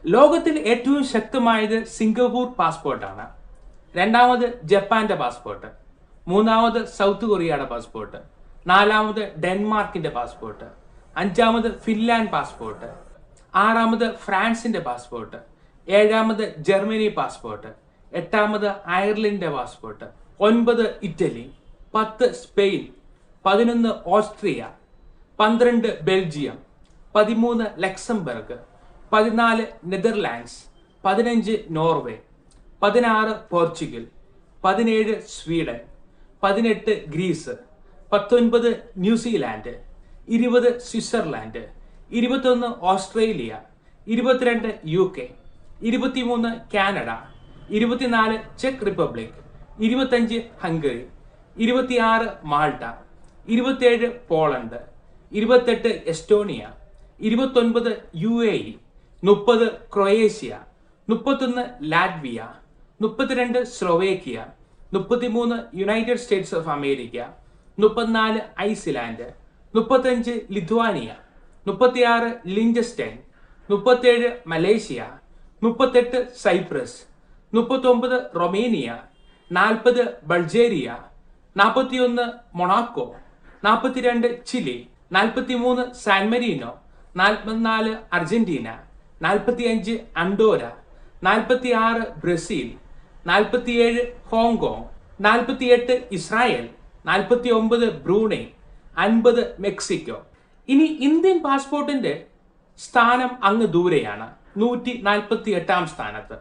ലോകത്തിൽ ഏറ്റവും ശക്തമായത് സിംഗപ്പൂർ പാസ്പോർട്ടാണ്. രണ്ടാമത് ജപ്പാന്റെ പാസ്പോർട്ട്, മൂന്നാമത് സൗത്ത് കൊറിയയുടെ പാസ്പോർട്ട്, നാലാമത് ഡെൻമാർക്കിന്റെ പാസ്പോർട്ട്, അഞ്ചാമത് ഫിൻലാൻഡ് പാസ്പോർട്ട്, ആറാമത് ഫ്രാൻസിന്റെ പാസ്പോർട്ട്, ഏഴാമത് ജർമ്മനി പാസ്പോർട്ട്, എട്ടാമത് അയർലൻഡിന്റെ passport, 9 Italy, 10 Spain, 11 Austria, 12 Belgium, 13 Luxembourg, 14 Netherlands, 15 Norway, 16 Portugal, 17 Sweden, 18 Greece, 19 New Zealand, 20 Switzerland, 21 Australia, 22 UK, 23 Canada, 24 ചെക്ക് Republic, 25 Hungary, 26 Malta, 27 Poland, 28 Estonia, 29 UAE, 30 Croatia, 31 Latvia, 32 Slovakia, 33 United States of America, 34 Iceland, 35 Lithuania, 36 ലിഞ്ചസ്റ്റൈൻ, 37 Malaysia, 38 Cyprus, 39 Romania, 40 Bulgaria, 41 Monaco, 42 Chile, 43 San Marino, 44 Argentina, 45 അണ്ടോര, 46 Brazil, 47 Hong Kong, 48 Israel, 49 Brunei, 50 Mexico. ഇനി Indian പാസ്പോർട്ടിന്റെ സ്ഥാനം അങ്ങ് ദൂരെയാണ്, 148 സ്ഥാനത്ത്.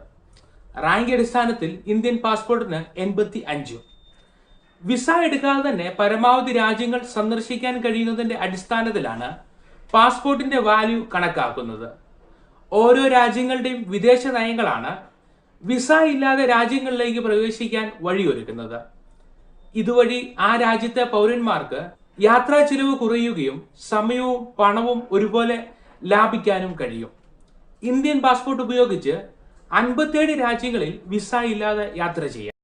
Rank അടിസ്ഥാനത്തിൽ Indian പാസ്പോർട്ടിന് 85. Visa എടുക്കാതെ തന്നെ പരമാവധി രാജ്യങ്ങൾ സന്ദർശിക്കാൻ കഴിയുന്നതിന്റെ അടിസ്ഥാനത്തിലാണ് പാസ്പോർട്ടിന്റെ വാല്യൂ കണക്കാക്കുന്നത്. ഓരോ രാജ്യങ്ങളുടെയും വിദേശ നയങ്ങളാണ് വിസ ഇല്ലാതെ രാജ്യങ്ങളിലേക്ക് പ്രവേശിക്കാൻ വഴിയൊരുക്കുന്നത്. ഇതുവഴി ആ രാജ്യത്തെ പൗരന്മാർക്ക് യാത്രാ ചിലവ് കുറയുകയും സമയവും പണവും ഒരുപോലെ ലാഭിക്കാനും കഴിയും. ഇന്ത്യൻ പാസ്പോർട്ട് ഉപയോഗിച്ച് 57 രാജ്യങ്ങളിൽ വിസ ഇല്ലാതെ യാത്ര ചെയ്യാം.